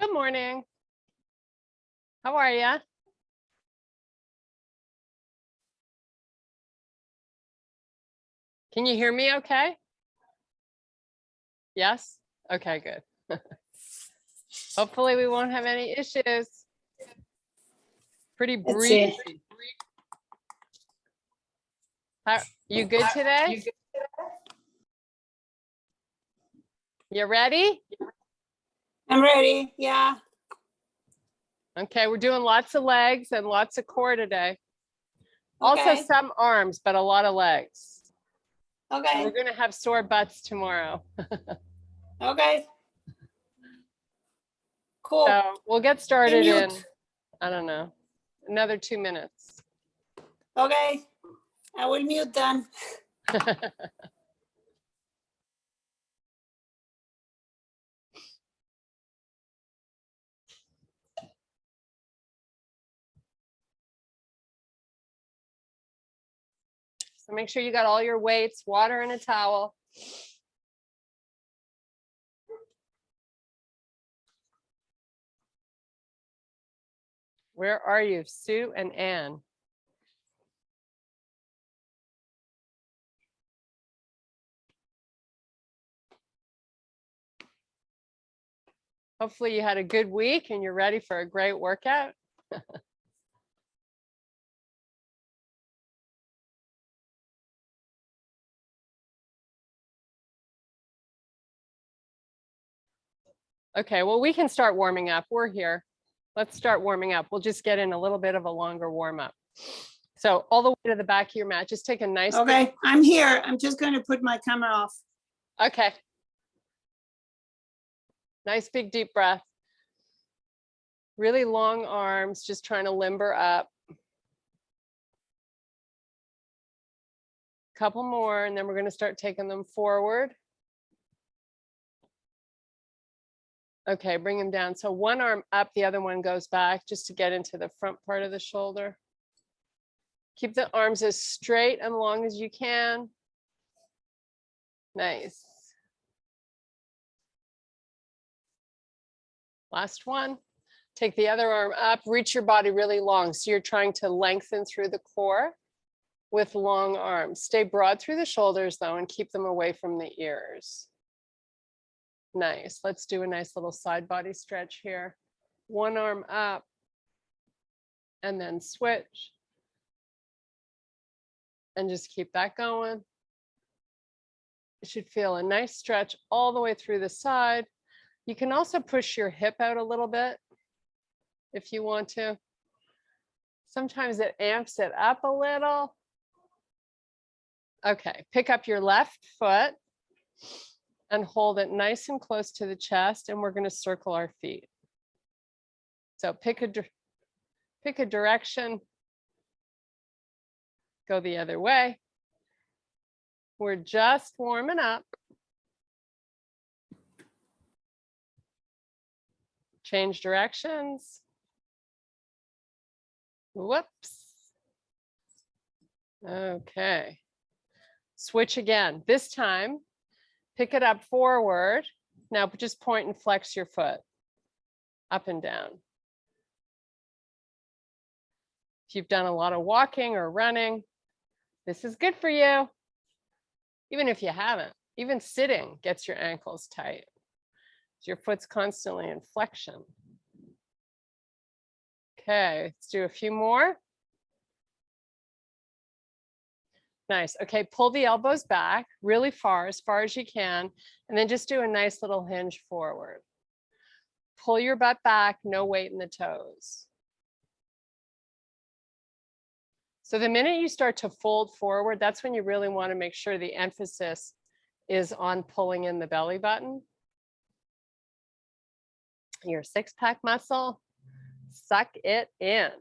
Good morning. How are you? Can you hear me okay? Yes? Okay, good. Hopefully we won't have any issues. Pretty Let's see. breezy. You good today? You ready? I'm ready. Yeah. Okay, we're doing lots of legs and lots of core today. Also Okay. some arms, but a lot of legs. Okay. We're gonna have sore butts tomorrow. Okay. Cool. So we'll get started in, Mute. I don't know, another 2 minutes. Okay. I will mute then. So make sure you got all your weights, water, and a towel. Where are you, Sue and Anne? Hopefully you had a good week and you're ready for a great workout. Okay, well, we can start warming up. We're here. Let's start warming up. We'll just get in a little bit of a longer warm up. So all the way to the back of your mat, just take a nice. Okay. I'm here. I'm just going to put my camera off. Okay. Nice big deep breath. Really long arms, just trying to limber up. Couple more, and then we're going to start taking them forward. Okay, bring them down. So one arm up, the other one goes back just to get into the front part of the shoulder. Keep the arms as straight and long as you can. Nice. Last one. Take the other arm up, reach your body really long. So you're trying to lengthen through the core with long arms. Stay broad through the shoulders though, and keep them away from the ears. Nice. Let's do a nice little side body stretch here. One arm up and then switch. And just keep that going. You should feel a nice stretch all the way through the side. You can also push your hip out a little bit if you want to. Sometimes it amps it up a little. Okay, pick up your left foot and hold it nice and close to the chest, and we're going to circle our feet. So pick a direction. Go the other way. We're just warming up. Change directions. Whoops. Okay. Switch again. This time, pick it up forward. Now just point and flex your foot up and down. If you've done a lot of walking or running, this is good for you. Even if you haven't, even sitting gets your ankles tight. Your foot's constantly in flexion. Okay, let's do a few more. Nice. Okay, pull the elbows back really far as you can, and then just do a nice little hinge forward. Pull your butt back, no weight in the toes. So the minute you start to fold forward, that's when you really want to make sure the emphasis is on pulling in the belly button. Your six-pack muscle, suck it in.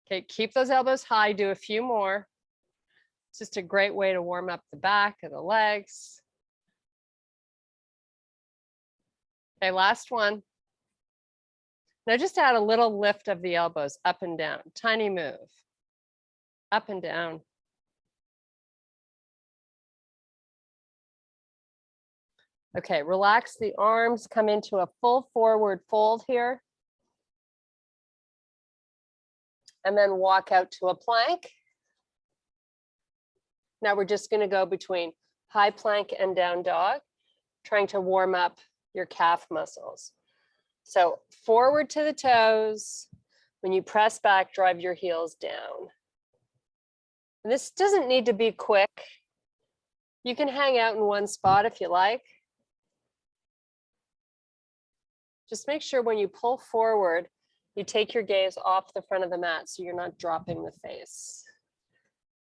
Okay, keep those elbows high, do a few more. It's just a great way to warm up the back of the legs. Okay, last one. Now just add a little lift of the elbows up and down, tiny move, up and down. Okay, relax the arms, come into a full forward fold here. And then walk out to a plank. Now we're just going to go between high plank and down dog, trying to warm up your calf muscles. So forward to the toes. When you press back, drive your heels down. And this doesn't need to be quick. You can hang out in one spot if you like. Just make sure when you pull forward, you take your gaze off the front of the mat so you're not dropping the face.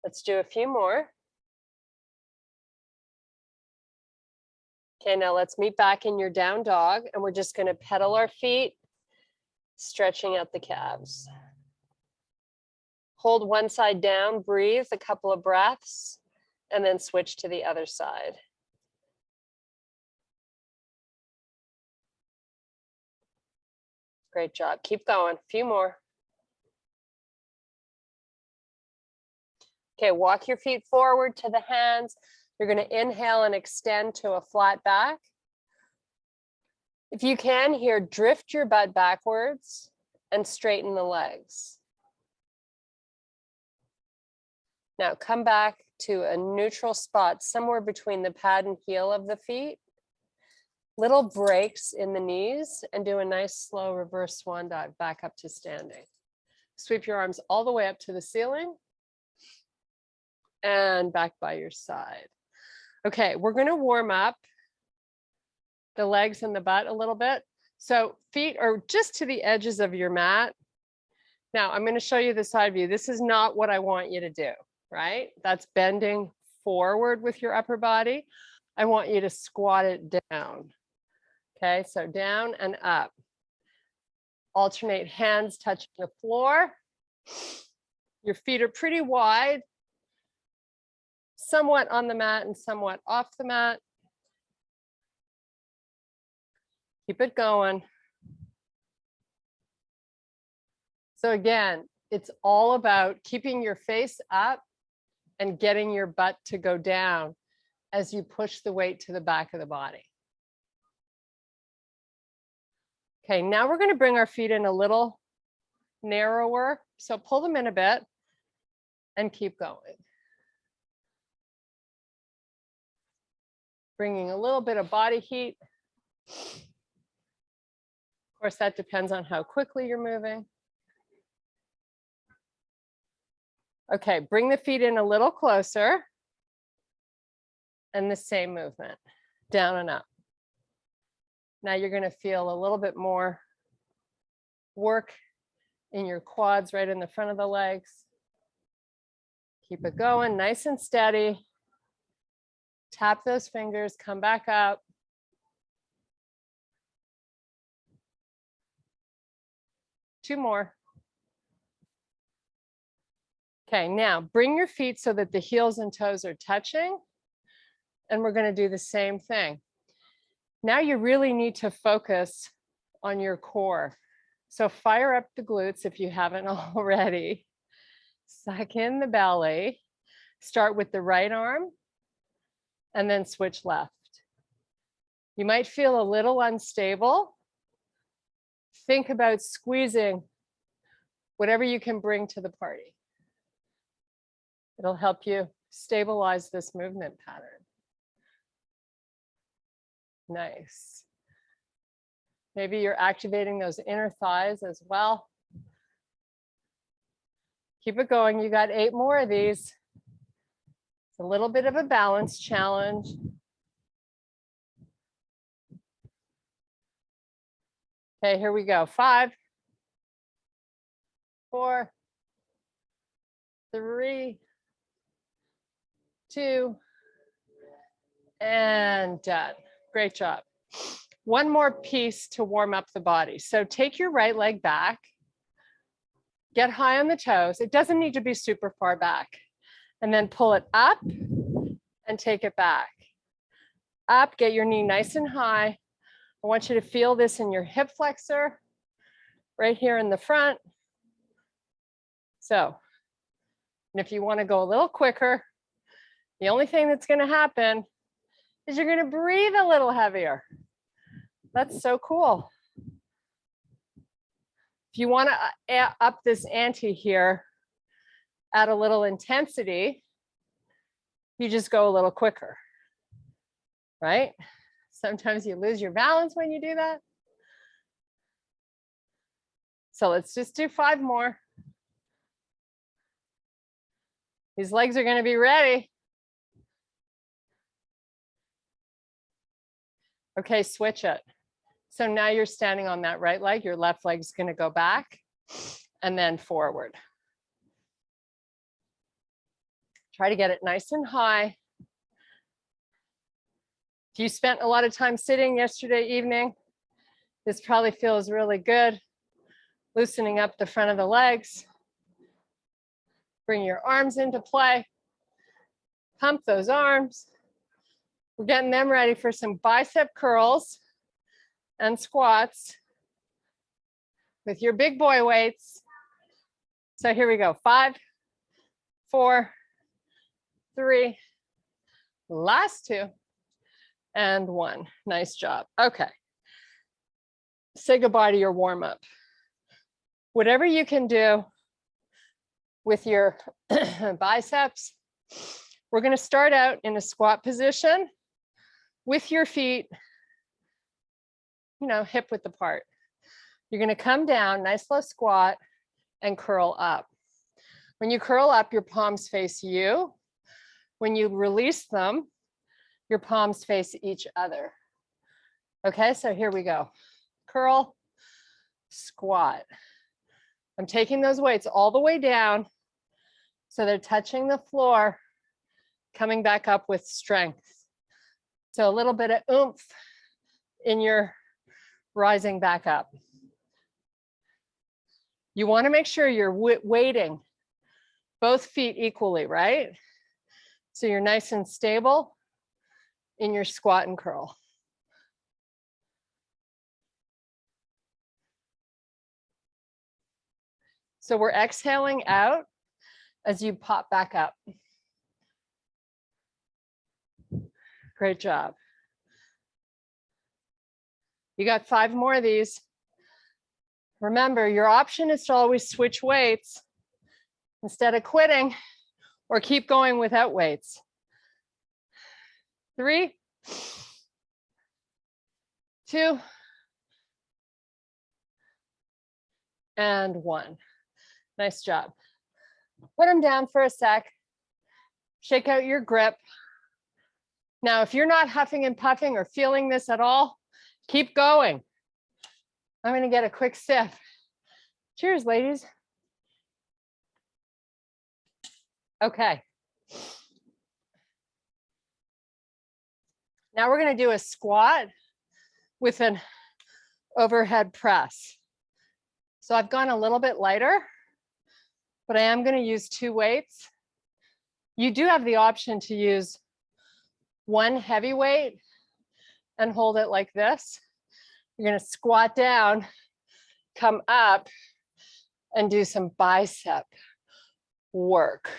Let's do a few more. Okay, now let's meet back in your down dog, and we're just going to pedal our feet, stretching out the calves. Hold one side down, breathe a couple of breaths, and then switch to the other side. Great job. Keep going. A few more. Okay, walk your feet forward to the hands. You're going to inhale and extend to a flat back. If you can here, drift your butt backwards and straighten the legs. Now come back to a neutral spot somewhere between the pad and heel of the feet. Little breaks in the knees, and do a nice slow reverse swan dive back up to standing. Sweep your arms all the way up to the ceiling and back by your side. Okay, we're going to warm up the legs and the butt a little bit. So feet are just to the edges of your mat. Now I'm going to show you the side view. This is not what I want you to do, right? That's bending forward with your upper body. I want you to squat it down. Okay, so down and up. Alternate hands touching the floor. Your feet are pretty wide, somewhat on the mat and somewhat off the mat. Keep it going. So again, it's all about keeping your face up and getting your butt to go down as you push the weight to the back of the body. Okay, now we're going to bring our feet in a little narrower. So pull them in a bit and keep going. Bringing a little bit of body heat. Of course, that depends on how quickly you're moving. Okay, bring the feet in a little closer. And the same movement, down and up. Now you're going to feel a little bit more work in your quads right in the front of the legs. Keep it going, nice and steady. Tap those fingers, come back up. Two more. Okay, now bring your feet so that the heels and toes are touching. And we're going to do the same thing. Now you really need to focus on your core. So fire up the glutes if you haven't already. Suck in the belly. Start with the right arm and then switch left. You might feel a little unstable. Think about squeezing whatever you can bring to the party. It'll help you stabilize this movement pattern. Nice. Maybe you're activating those inner thighs as well. Keep it going. You got 8 more of these. It's a little bit of a balance challenge. Okay, here we go. 5, 4, 3, 2, and done. Great job. One more piece to warm up the body. So take your right leg back, get high on the toes. It doesn't need to be super far back. And then pull it up and take it back. Up, get your knee nice and high. I want you to feel this in your hip flexor, right here in the front. So, and if you want to go a little quicker, the only thing that's going to happen is you're going to breathe a little heavier. That's so cool. If you want to up this ante here, add a little intensity, you just go a little quicker, right? Sometimes you lose your balance when you do that. So let's just do 5 more. These legs are going to be ready. Okay, switch it. So now you're standing on that right leg, your left leg's going to go back and then forward. Try to get it nice and high. If you spent a lot of time sitting yesterday evening, this probably feels really good. Loosening up the front of the legs. Bring your arms into play. Pump those arms. We're getting them ready for some bicep curls and squats with your big boy weights. So here we go. 5, 4, 3, last 2, and 1. Nice job. Okay. Say goodbye to your warm up. Whatever you can do with your biceps, we're going to start out in a squat position with your feet, hip width apart. You're going to come down, nice low squat, and curl up. When you curl up, your palms face you. When you release them, your palms face each other. Okay, so here we go. Curl, squat. I'm taking those weights all the way down so they're touching the floor, coming back up with strength. So a little bit of oomph in your rising back up. You want to make sure you're weighting both feet equally, right? So you're nice and stable in your squat and curl. So we're exhaling out as you pop back up. Great job. You got 5 more of these. Remember, your option is to always switch weights instead of quitting or keep going without weights. 3, 2, and 1. Nice job. Put them down for a sec. Shake out your grip. Now, if you're not huffing and puffing or feeling this at all, keep going. I'm going to get a quick sip. Cheers, ladies. Okay. Now we're going to do a squat with an overhead press. So I've gone a little bit lighter, but I am going to use 2 weights. You do have the option to use 1 heavy weight and hold it like this. You're going to squat down, come up, and do some bicep work.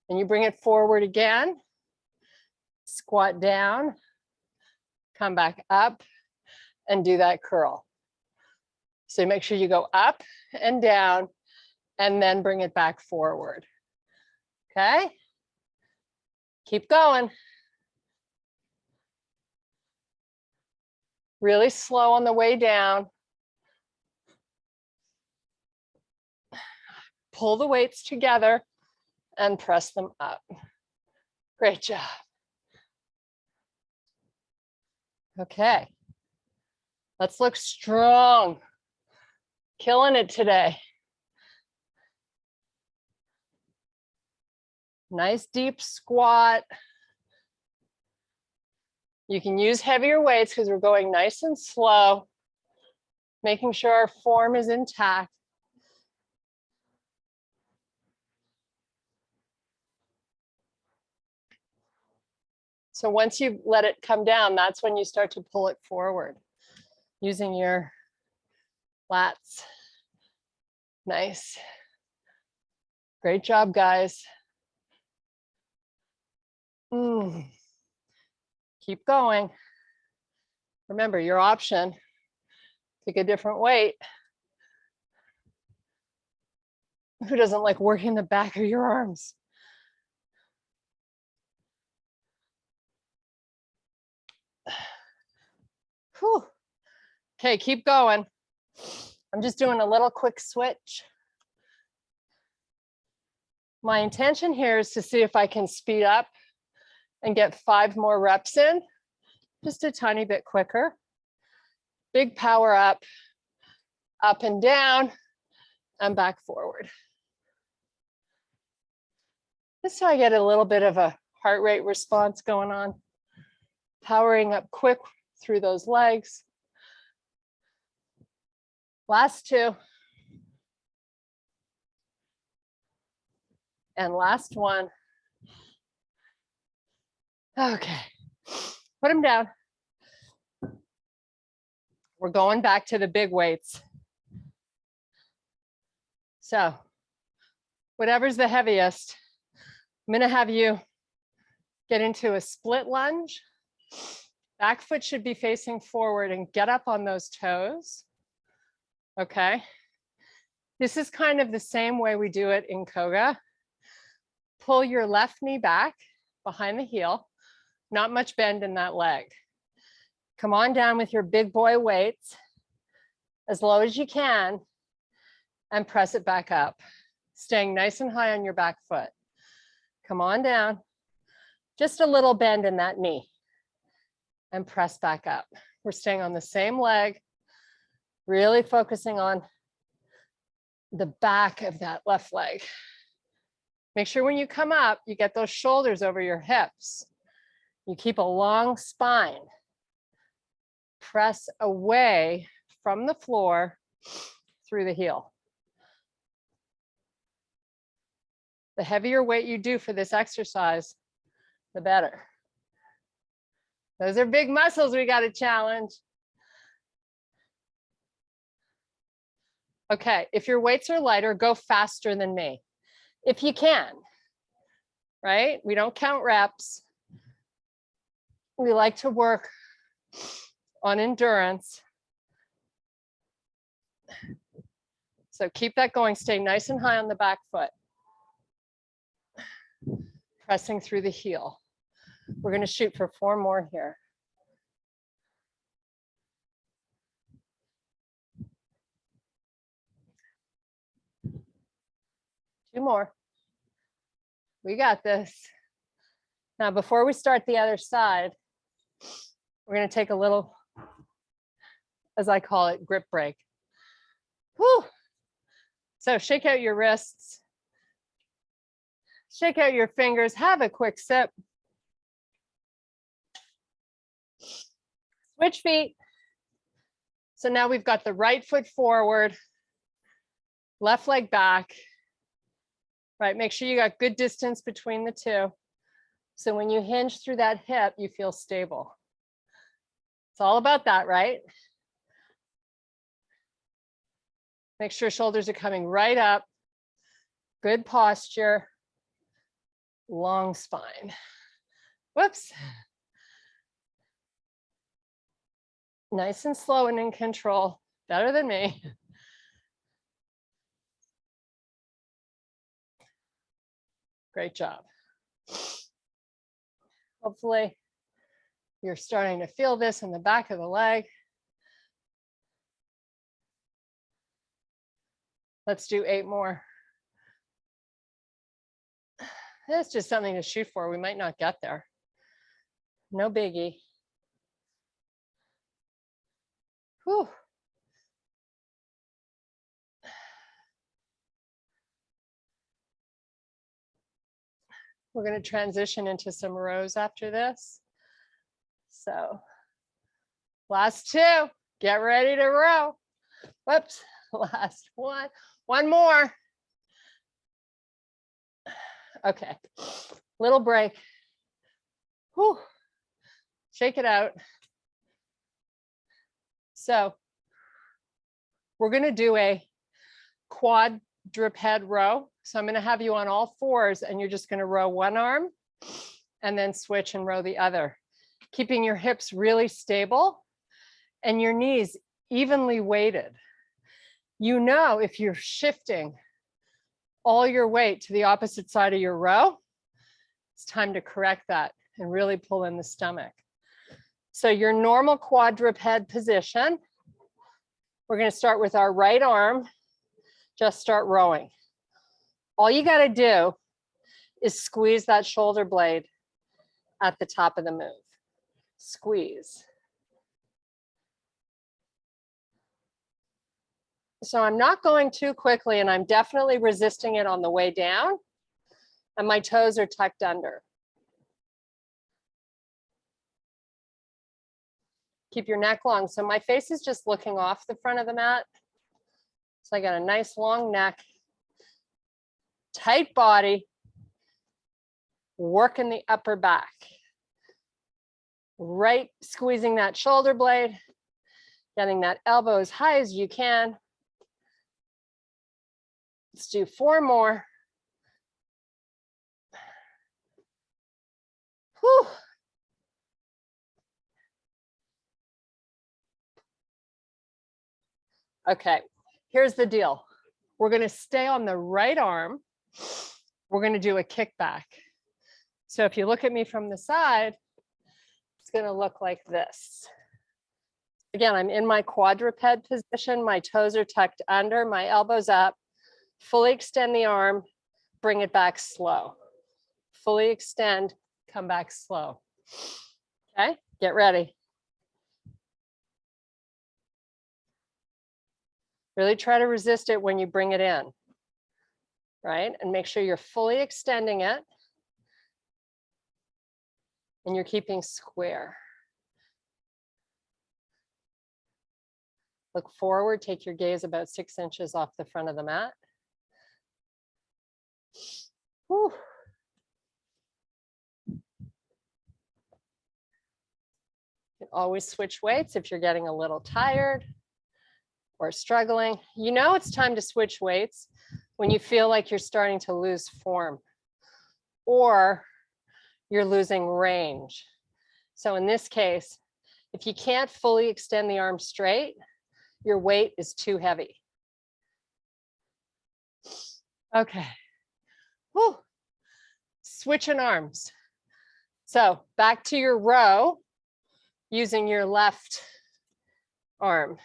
And you bring it forward again, squat down, come back up, and do that curl. So make sure you go up and down, and then bring it back forward. Okay? Keep going. Really slow on the way down. Pull the weights together and press them up. Great job. Okay. Let's look strong. Killing it today. Nice deep squat. You can use heavier weights because we're going nice and slow, making sure our form is intact. So once you let it come down, that's when you start to pull it forward using your lats. Nice. Great job, guys. Keep going. Remember your option, pick a different weight. Who doesn't like working the back of your arms? Whew. Okay, keep going. I'm just doing a little quick switch. My intention here is to see if I can speed up and get 5 more reps in, just a tiny bit quicker. Big power up and down, and back forward. Just so I get a little bit of a heart rate response going on. Powering up quick through those legs. Last 2. And last 1. Okay, put them down. We're going back to the big weights. So whatever's the heaviest, I'm gonna have you get into a split lunge. Back foot should be facing forward and get up on those toes. Okay. This is kind of the same way we do it in Koga. Pull your left knee back behind the heel. Not much bend in that leg. Come on down with your big boy weights as low as you can and press it back up, staying nice and high on your back foot. Come on down, just a little bend in that knee and press back up. We're staying on the same leg, really focusing on the back of that left leg. Make sure when you come up, you get those shoulders over your hips. You keep a long spine. Press away from the floor through the heel. The heavier weight you do for this exercise, the better. Those are big muscles we got to challenge. Okay, if your weights are lighter, go faster than me. If you can, right? We don't count reps. We like to work on endurance. So keep that going, stay nice and high on the back foot. Pressing through the heel. We're going to shoot for 4 more here. Two more. We got this. Now, before we start the other side, we're going to take a little, as I call it, grip break. Whew. So shake out your wrists. Shake out your fingers. Have a quick sip. Switch feet. So now we've got the right foot forward, left leg back. Right, make sure you got good distance between the two. So when you hinge through that hip, you feel stable. It's all about that, right? Make sure shoulders are coming right up. Good posture. Long spine. Whoops. Nice and slow and in control. Better than me. Great job. Hopefully you're starting to feel this in the back of the leg. Let's do 8 more. It's just something to shoot for. We might not get there. No biggie. Whew. We're going to transition into some rows after this. So last 2, get ready to row. Whoops, last 1. 1 more. Okay, little break. Whew. Shake it out. So we're going to do a quadruped row. So I'm going to have you on all 4s and you're just going to row one arm and then switch and row the other. keeping your hips really stable and your knees evenly weighted. You know, if you're shifting all your weight to the opposite side of your row, it's time to correct that and really pull in the stomach. So your normal quadruped position, we're going to start with our right arm, just start rowing. All you got to do is squeeze that shoulder blade at the top of the move. Squeeze. So I'm not going too quickly, and I'm definitely resisting it on the way down, and my toes are tucked under. Keep your neck long. So my face is just looking off the front of the mat. So I got a nice long neck, tight body, working the upper back. Right, squeezing that shoulder blade, getting that elbow as high as you can. Let's do 4 more. Whew. Okay, here's the deal. We're going to stay on the right arm. We're going to do a kickback. So if you look at me from the side, it's going to look like this. Again, I'm in my quadruped position. My toes are tucked under, my elbows up. Fully extend the arm, bring it back slow. Fully extend, come back slow. Okay, get ready. Really try to resist it when you bring it in, right? And make sure you're fully extending it and you're keeping square. Look forward, take your gaze about 6 inches off the front of the mat. Whew. You can always switch weights if you're getting a little tired or struggling. You know it's time to switch weights when you feel like you're starting to lose form or you're losing range. So in this case, if you can't fully extend the arm straight, your weight is too heavy. Okay. Whew. Switching arms. So back to your row using your left arm.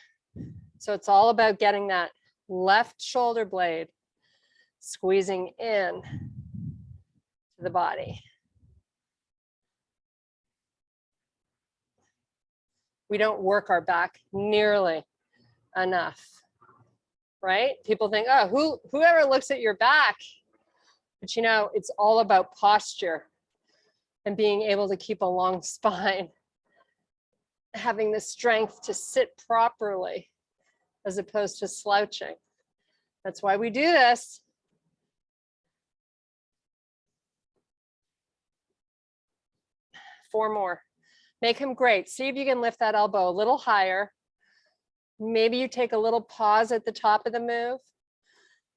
So it's all about getting that left shoulder blade squeezing in to the body. We don't work our back nearly enough, right? People think, oh, whoever looks at your back, but you know, it's all about posture and being able to keep a long spine, having the strength to sit properly as opposed to slouching. That's why we do this. Four more. Make him great. See if you can lift that elbow a little higher. Maybe you take a little pause at the top of the move.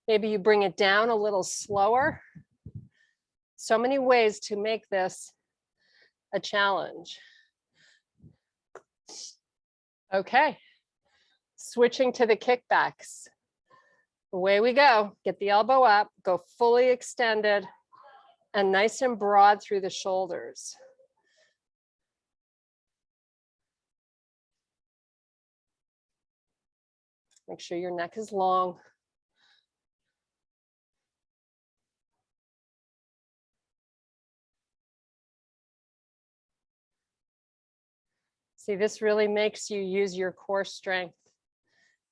Maybe you bring it down a little slower. So many ways to make this a challenge. Okay, switching to the kickbacks. Away we go. Get the elbow up, go fully extended and nice and broad through the shoulders. Make sure your neck is long. See, this really makes you use your core strength.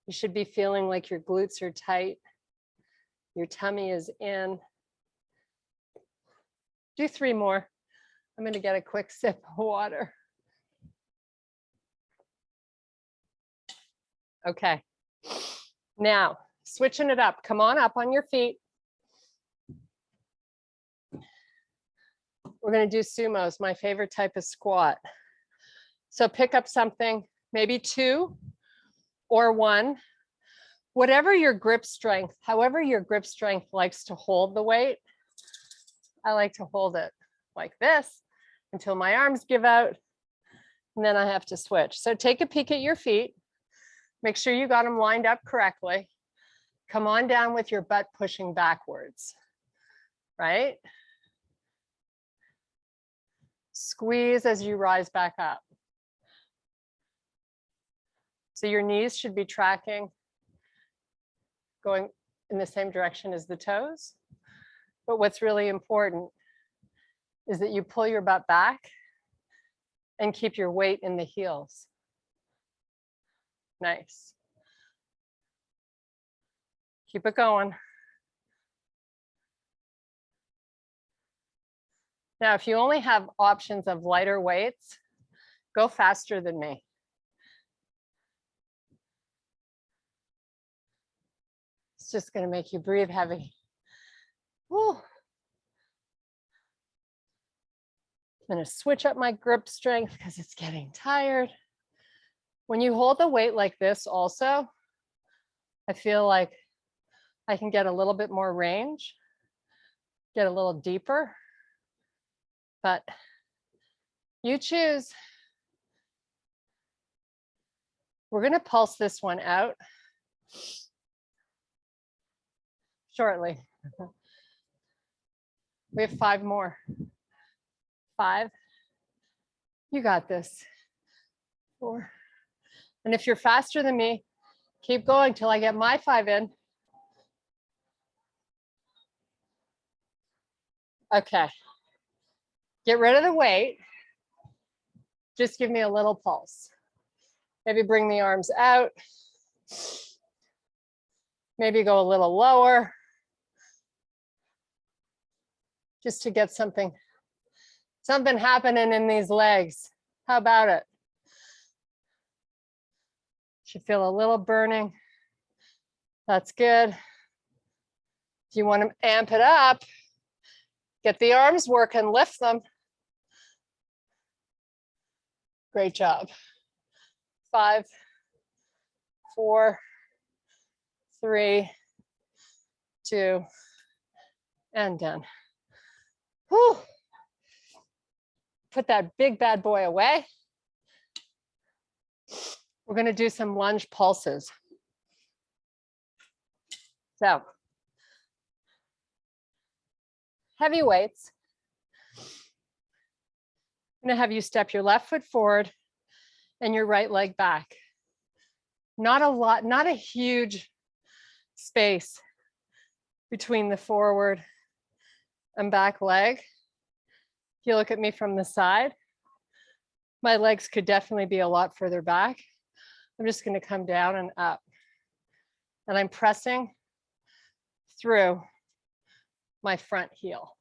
You should be feeling like your glutes are tight. Your tummy is in. Do 3 more. I'm going to get a quick sip of water. Okay. Now, switching it up. Come on up on your feet. We're going to do sumos, my favorite type of squat. So pick up something, maybe 2 or 1, whatever your grip strength, however your grip strength likes to hold the weight. I like to hold it like this until my arms give out And then I have to switch. So take a peek at your feet. Make sure you got them lined up correctly. Come on down with your butt pushing backwards, right? Squeeze as you rise back up. So your knees should be tracking, going in the same direction as the toes. But what's really important is that you pull your butt back and keep your weight in the heels. Nice. Keep it going. Now, if you only have options of lighter weights, go faster than me. It's just going to make you breathe heavy. Whew. I'm going to switch up my grip strength because it's getting tired. When you hold the weight like this also, I feel like I can get a little bit more range, get a little deeper, but you choose. We're going to pulse this one out shortly. We have 5 more. 5. You got this. 4. And if you're faster than me, keep going till I get my 5 in. Okay. Get rid of the weight. Just give me a little pulse. Maybe bring the arms out. Maybe go a little lower. Just to get something happening in these legs. How about it? Should feel a little burning. That's good. If you want to amp it up, get the arms working, lift them. Great job. 5, 4, 3, 2, and done. Whew. Put that big bad boy away. We're going to do some lunge pulses. So, heavy weights. I'm going to have you step your left foot forward and your right leg back. Not a lot, not a huge space between the forward and back leg. If you look at me from the side, my legs could definitely be a lot further back. I'm just going to come down and up. And I'm pressing through my front heel.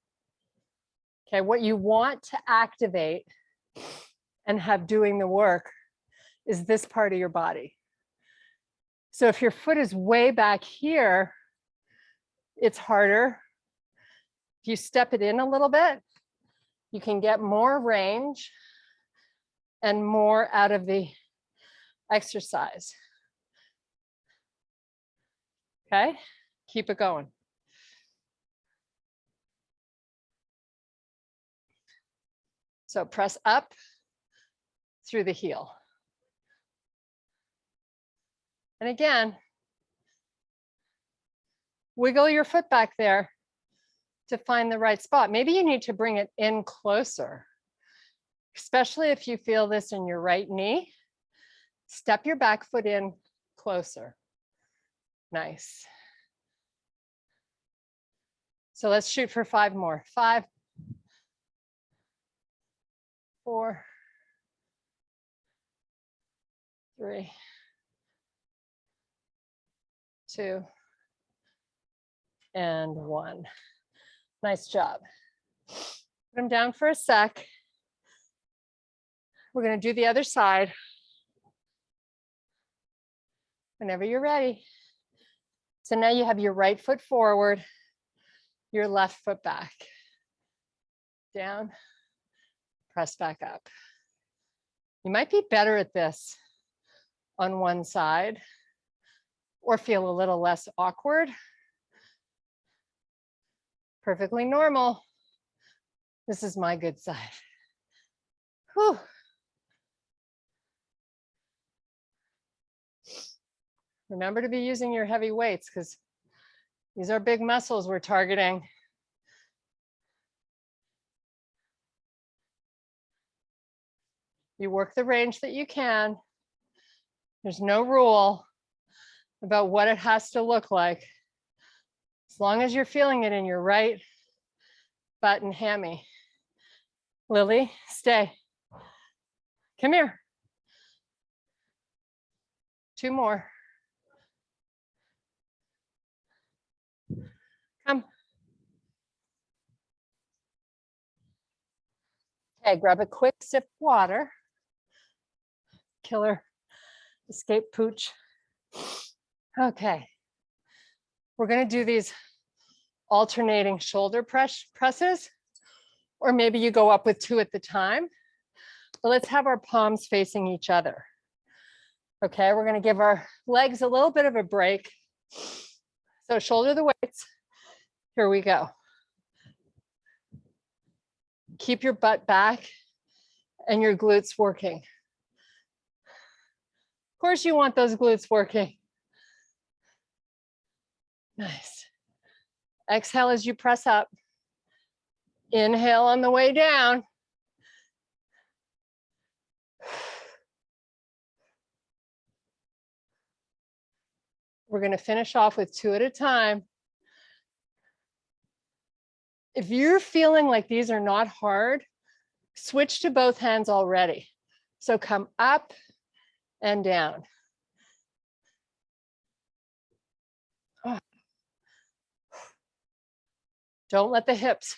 Okay, what you want to activate and have doing the work is this part of your body. So if your foot is way back here, it's harder. If you step it in a little bit, you can get more range and more out of the exercise. Okay, keep it going. So press up through the heel. And again, wiggle your foot back there to find the right spot. Maybe you need to bring it in closer, especially if you feel this in your right knee. Step your back foot in closer. Nice. So let's shoot for 5 more. 5, 4, 3, 2, and 1. Nice job. Put them down for a sec. We're going to do the other side. Whenever you're ready. So now you have your right foot forward, your left foot back. Down, press back up. You might be better at this on one side or feel a little less awkward. Perfectly normal. This is my good side. Whew. Remember to be using your heavy weights because these are big muscles we're targeting. You work the range that you can. There's no rule about what it has to look like. As long as you're feeling it in your right butt and hammy. Lily, stay. Come here. 2 more. Come. Okay, grab a quick sip of water. Killer, escape pooch. Okay. We're gonna do these alternating shoulder presses, or maybe you go up with 2 at the time. But let's have our palms facing each other. Okay, we're gonna give our legs a little bit of a break. So shoulder the weights. Here we go. Keep your butt back and your glutes working. Of course you want those glutes working. Nice. Exhale as you press up. Inhale on the way down. We're going to finish off with 2 at a time. If you're feeling like these are not hard, switch to both hands already. So come up and down. Oh. Don't let the hips.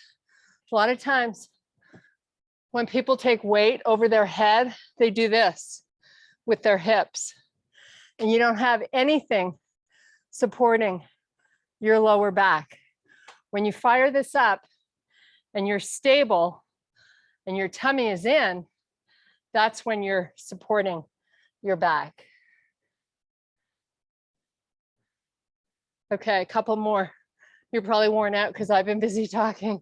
A lot of times when people take weight over their head, they do this with their hips. And you don't have anything supporting your lower back. When you fire this up and you're stable and your tummy is in, that's when you're supporting your back. Okay, a couple more. You're probably worn out because I've been busy talking.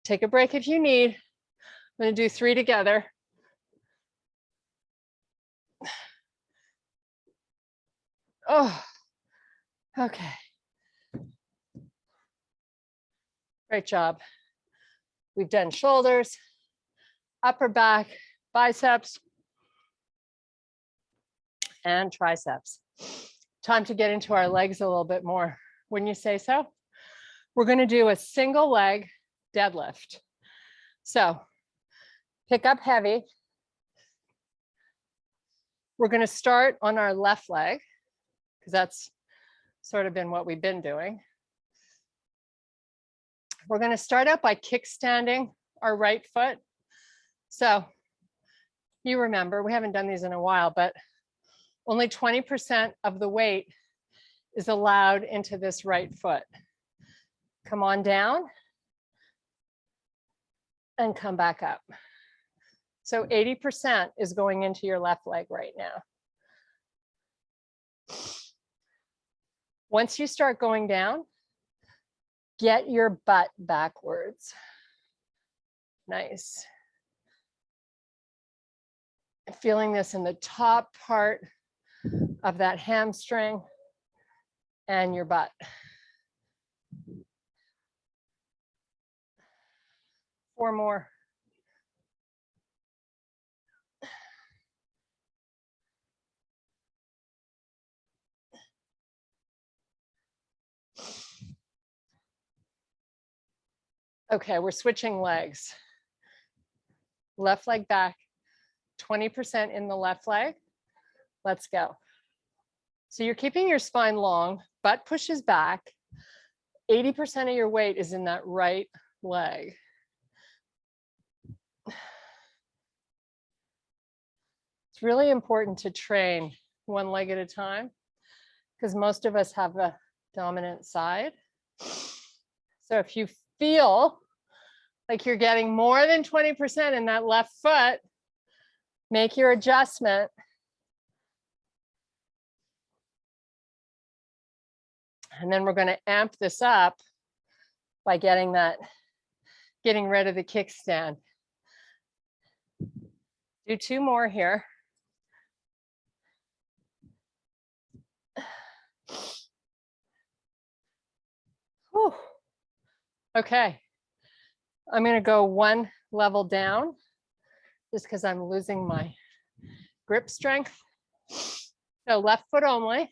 Take a break if you need. I'm going to do 3 together. Oh, okay. Great job. We've done shoulders, upper back, biceps, and triceps. Time to get into our legs a little bit more. Wouldn't you say so? We're going to do a single leg deadlift. So pick up heavy. We're going to start on our left leg because that's sort of been what we've been doing. We're going to start out by kickstanding our right foot. So you remember, we haven't done these in a while, but only 20% of the weight is allowed into this right foot. Come on down and come back up. So 80% is going into your left leg right now. Once you start going down, get your butt backwards. Nice. Feeling this in the top part of that hamstring and your butt. 4 more. Okay, we're switching legs. Left leg back, 20% in the left leg. Let's go. So you're keeping your spine long, butt pushes back. 80% of your weight is in that right leg. It's really important to train one leg at a time because most of us have a dominant side. So if you feel like you're getting more than 20% in that left foot, make your adjustment. And then we're going to amp this up by getting rid of the kickstand. Do 2 more here. Okay. I'm going to go one level down just because I'm losing my grip strength. So left foot only.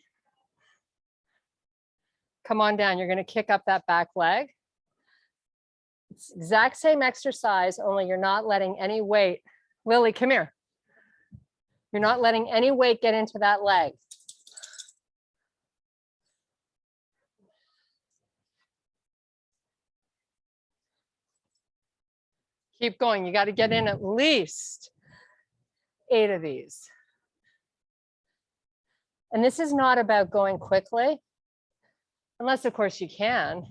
Come on down. You're going to kick up that back leg. It's exact same exercise, only you're not letting any weight. Lily, come here. You're not letting any weight get into that leg. Keep going. You got to get in at least 8 of these. And this is not about going quickly, unless of course you can.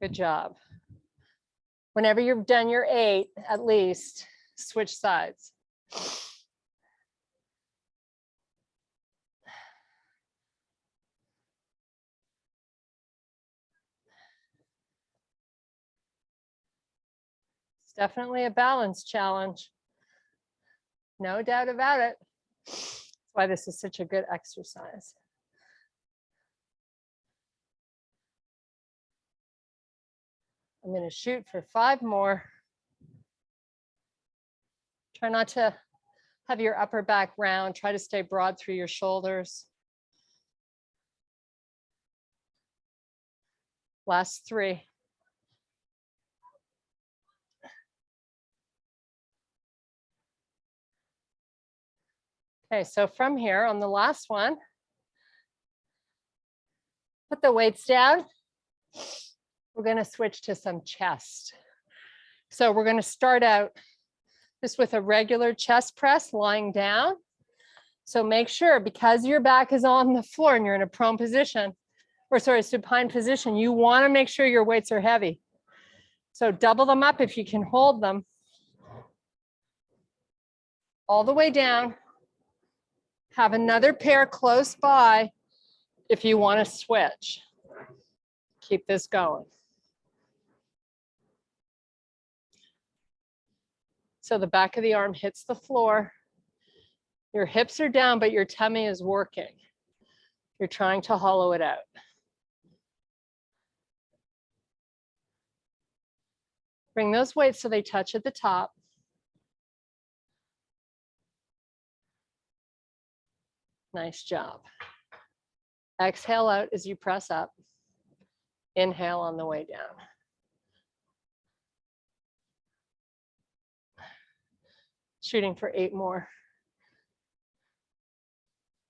Good job. Whenever you've done your 8, at least switch sides. It's definitely a balance challenge. No doubt about it. That's why this is such a good exercise. I'm going to shoot for 5 more. Try not to have your upper back round. Try to stay broad through your shoulders. Last 3. Okay, so from here on the last one, put the weights down. We're going to switch to some chest. So we're going to start out just with a regular chest press lying down. So make sure, because your back is on the floor and you're in a prone position, or sorry, supine position, you want to make sure your weights are heavy. So double them up if you can hold them. All the way down. Have another pair close by if you want to switch. Keep this going. So the back of the arm hits the floor. Your hips are down, but your tummy is working. You're trying to hollow it out. Bring those weights so they touch at the top. Nice job. Exhale out as you press up. Inhale on the way down. Shooting for 8 more.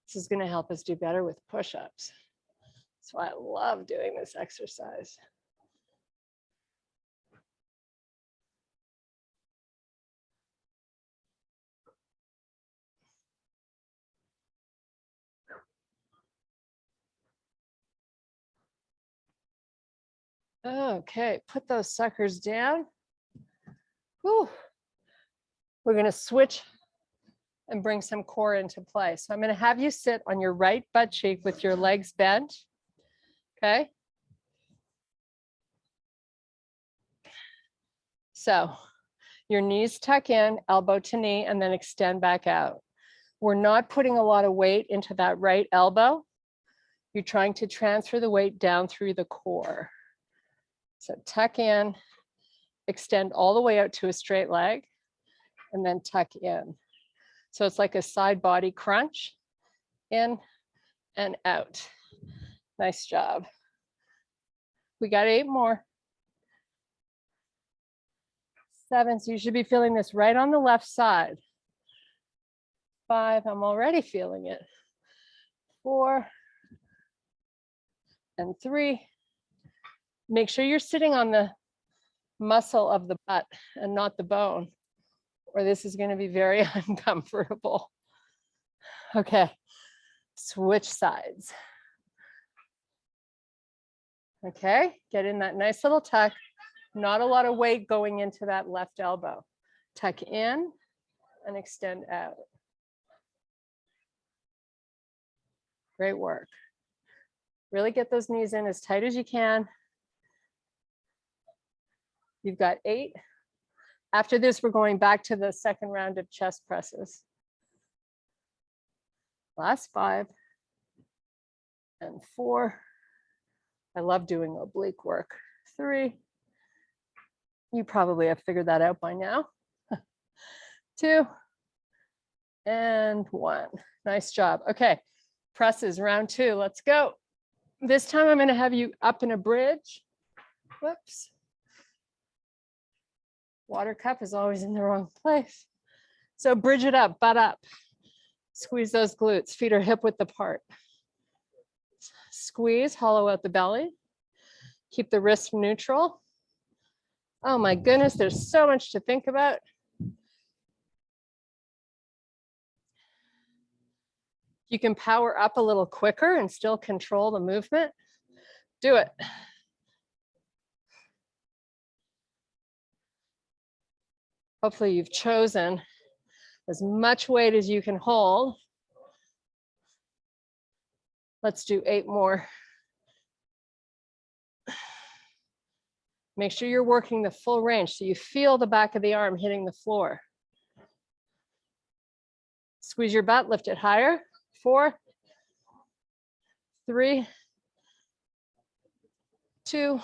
This is going to help us do better with push-ups. That's why I love doing this exercise. Okay, put those suckers down. Whew. We're going to switch and bring some core into play. So I'm going to have you sit on your right butt cheek with your legs bent. Okay. So your knees tuck in, elbow to knee, and then extend back out. We're not putting a lot of weight into that right elbow. You're trying to transfer the weight down through the core. So tuck in, extend all the way out to a straight leg, and then tuck in. So it's like a side body crunch, in and out. Nice job. We got 8 more. 7, so you should be feeling this right on the left side. 5, I'm already feeling it. 4, and 3. Make sure you're sitting on the muscle of the butt and not the bone, or this is going to be very uncomfortable. Okay, switch sides. Okay, get in that nice little tuck. Not a lot of weight going into that left elbow. Tuck in and extend out. Great work. Really get those knees in as tight as you can. You've got 8. After this, we're going back to the second round of chest presses. Last 5 and 4. I love doing oblique work. 3. You probably have figured that out by now. 2 and 1. Nice job. Okay, presses round 2. Let's go. This time I'm going to have you up in a bridge. Whoops. Water cup is always in the wrong place. So bridge it up, butt up. Squeeze those glutes. Feet are hip width apart. Squeeze, hollow out the belly. Keep the wrist neutral. Oh my goodness, there's so much to think about. You can power up a little quicker and still control the movement. Do it. Hopefully you've chosen as much weight as you can hold. Let's do 8 more. Make sure you're working the full range so you feel the back of the arm hitting the floor. Squeeze your butt, lift it higher. 4, 3, 2,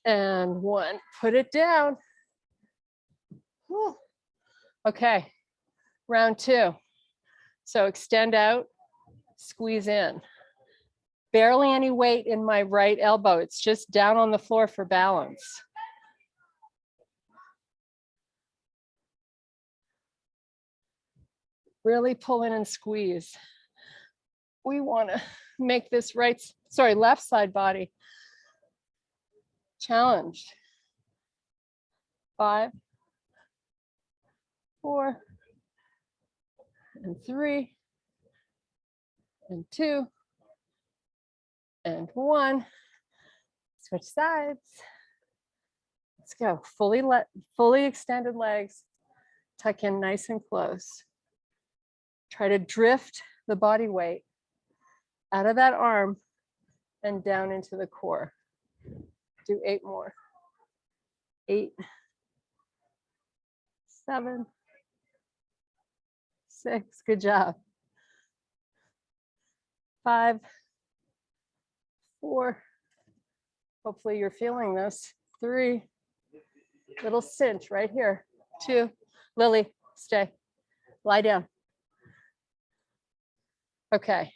and 1. Put it down. Whew. Okay, round 2. So extend out, squeeze in. Barely any weight in my right elbow. It's just down on the floor for balance. Really pull in and squeeze. We want to make this left side body challenged. 5, 4, and 3, and 2, and 1. Switch sides. Let's go. Fully extended legs. Tuck in nice and close. Try to drift the body weight out of that arm and down into the core. Do 8 more. 8, 7, 6. Good job. 5, 4. Hopefully you're feeling this. 3. Little cinch right here. 2. Lily, stay. Lie down. Okay.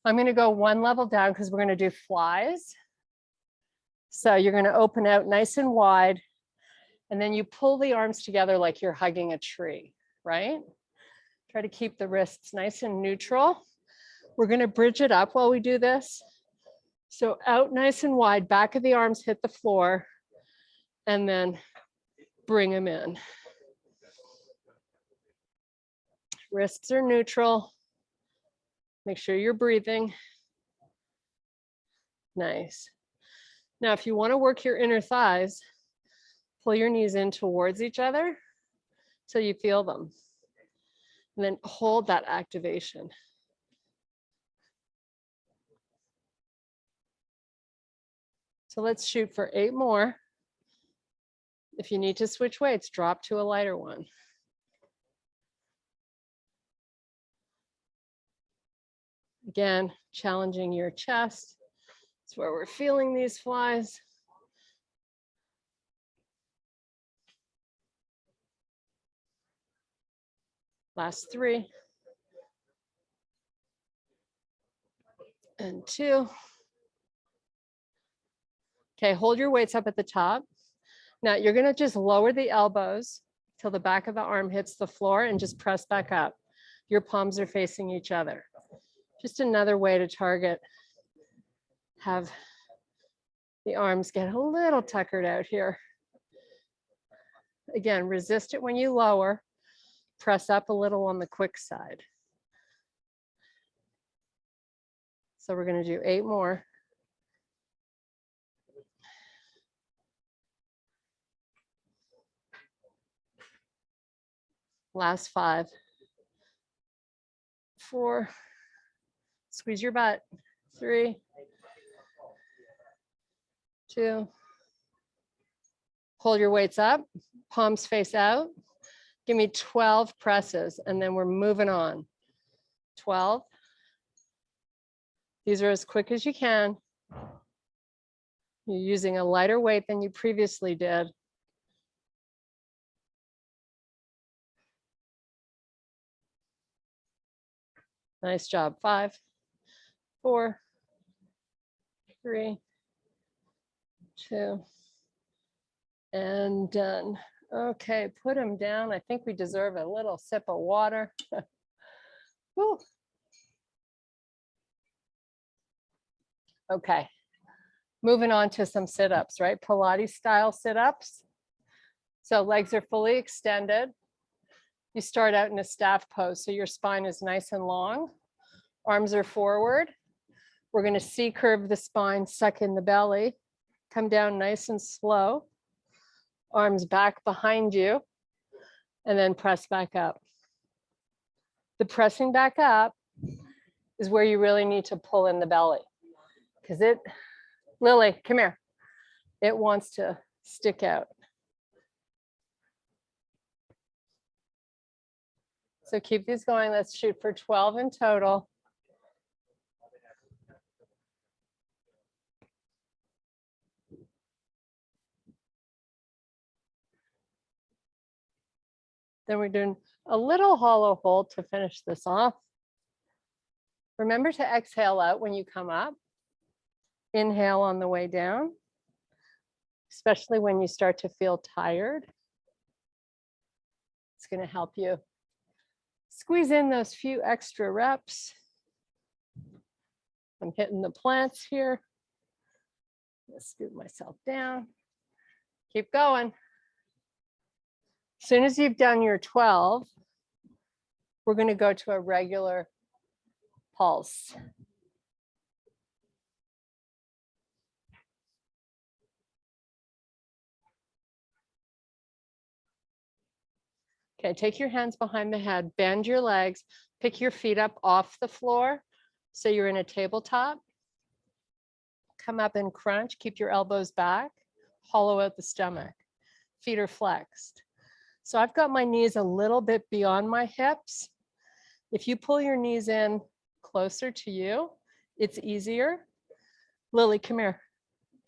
I'm going to go 1 level down because we're going to do flies. So you're going to open out nice and wide, and then you pull the arms together like you're hugging a tree, right? Try to keep the wrists nice and neutral. We're going to bridge it up while we do this. So out nice and wide, back of the arms hit the floor, and then bring them in. Wrists are neutral. Make sure you're breathing. Nice. Now, if you want to work your inner thighs, pull your knees in towards each other till you feel them. And then hold that activation. So let's shoot for 8 more. If you need to switch weights, drop to a lighter one. Again, challenging your chest. It's where we're feeling these flies. Last 3. And 2. Okay, hold your weights up at the top. Now you're gonna just lower the elbows till the back of the arm hits the floor and just press back up. Your palms are facing each other. Just another way to target. Have the arms get a little tuckered out here. Again, resist it when you lower. Press up a little on the quick side. So we're going to do 8 more. Last 5. 4. Squeeze your butt. 3, 2, Pull your weights up, palms face out. Give me 12 presses, and then we're moving on. 12. These are as quick as you can. You're using a lighter weight than you previously did. Nice job. 5, 4, 3, 2, and done. Okay, put them down. I think we deserve a little sip of water. Whew. Okay, moving on to some sit-ups, right? Pilates style sit-ups. So legs are fully extended. You start out in a staff pose, so your spine is nice and long. Arms are forward. We're going to C-curve the spine, suck in the belly, come down nice and slow. Arms back behind you, and then press back up. The pressing back up is where you really need to pull in the belly, because Lily, come here. It wants to stick out. So keep these going. Let's shoot for 12 in total. Then we're doing a little hollow hold to finish this off. Remember to exhale out when you come up. Inhale on the way down, especially when you start to feel tired. It's going to help you squeeze in those few extra reps. I'm hitting the plants here. Let's scoot myself down. Keep going. As soon as you've done your 12, we're going to go to a regular pulse. Okay, take your hands behind the head, bend your legs, pick your feet up off the floor so you're in a tabletop. Come up and crunch, keep your elbows back, hollow out the stomach. Feet are flexed. So I've got my knees a little bit beyond my hips. If you pull your knees in closer to you, it's easier. Lily, come here.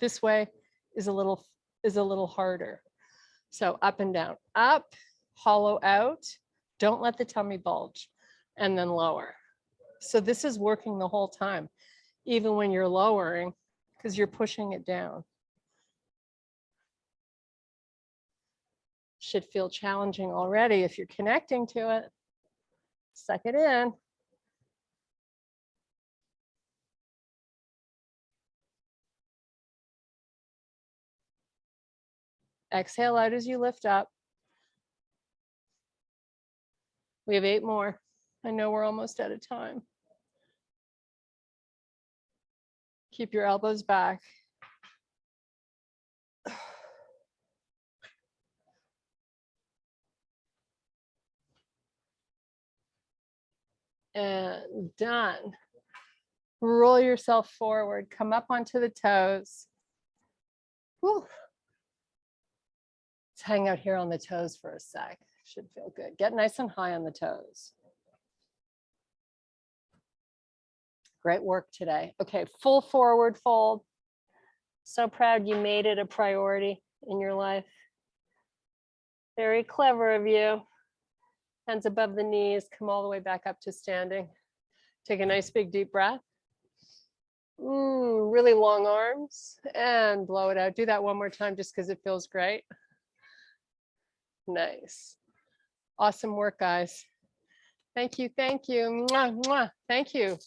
This way is a little harder. So up and down, up, hollow out. Don't let the tummy bulge, and then lower. So this is working the whole time, even when you're lowering, because you're pushing it down. Should feel challenging already if you're connecting to it. Suck it in. Exhale out as you lift up. We have 8 more. I know we're almost out of time. Keep your elbows back. And done. Roll yourself forward, come up onto the toes. Whew. Let's hang out here on the toes for a sec. Should feel good. Get nice and high on the toes. Great work today. Okay, full forward fold. So proud you made it a priority in your life. Very clever of you. Hands above the knees, come all the way back up to standing. Take a nice big deep breath. Really long arms, and blow it out. Do that one more time just because it feels great. Nice. Awesome work, guys. Thank you, thank you. Mwah, mwah. Thank you.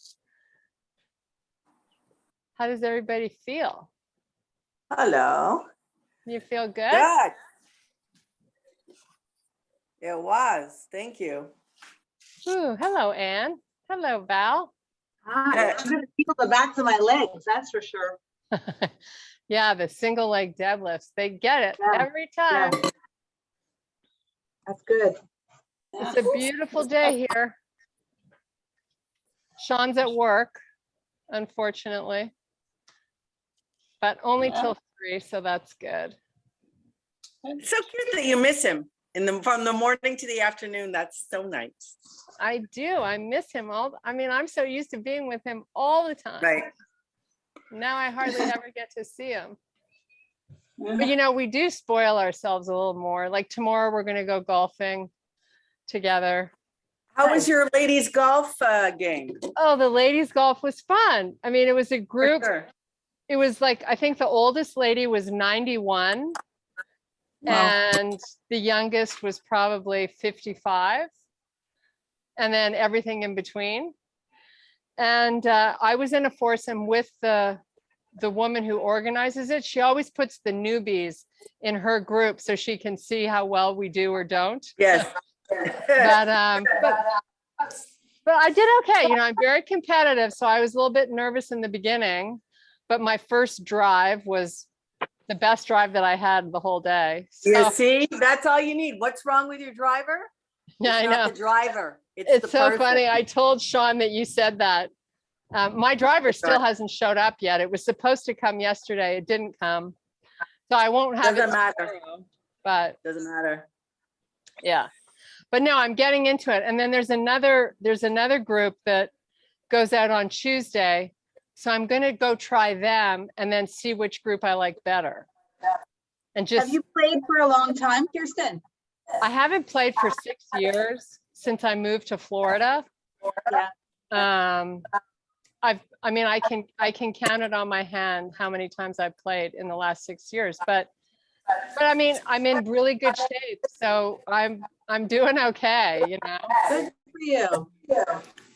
How does everybody feel? Hello. You feel good? Good. It was. Thank you. Ooh, hello, Anne. Hello, Val. Hi, I'm gonna feel the backs of my legs, that's for sure. Yeah, the single leg deadlifts. They get it Yeah, every time. yeah. That's good. It's a beautiful day here. Sean's at work, unfortunately, but only till 3, so that's good. It's so cute that you miss him from the morning to the afternoon. That's so nice. I do. I miss him I mean, I'm so used to being with him all the time. Right. Now I hardly ever get to see him. But you know, we do spoil ourselves a little more. Like tomorrow we're going to go golfing together. How was your ladies golf game? Oh, the ladies golf was fun. I mean, it was a For group. sure. It was like, I think the oldest lady was 91 and the youngest was probably 55. And then everything in between. And I was in a foursome with the woman who organizes it. She always puts the newbies in her group so she can see how well we do or don't. Yes. But I did okay. You know, I'm very competitive, so I was a little bit nervous in the beginning, but my first drive was the best drive that I had the whole day. So, You see, that's all you need. What's wrong with your driver? yeah, It's I not know. the driver. It's the so person. funny. I told Sean that you said that. My driver still hasn't showed up yet. It was supposed to come yesterday. It didn't come. So I won't have Doesn't it matter. tomorrow, but Doesn't matter. yeah. But no, I'm getting into it. And then there's another group that goes out on Tuesday. So I'm going to go try them and then see which group I like better. And Have just, you played for a long time, Kirsten? I haven't played for 6 years since I moved to Florida. Yeah. I mean, I can count it on my hand how many times I've played in the last 6 years, but I mean, I'm in really good shape. So I'm doing okay, you know? Good for you.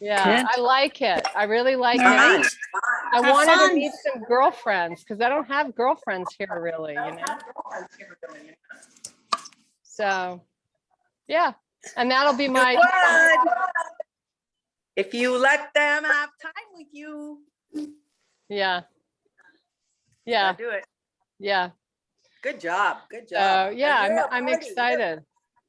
Yeah, Good. I like it. I really like All it. right. I Have wanted to fun. meet some girlfriends because I don't have girlfriends here really, you know? So, yeah. And that'll be my, Good. If you let them have time with you, yeah. Yeah, do it. yeah. Good job. Good So, job. yeah, And you're a I'm party. excited.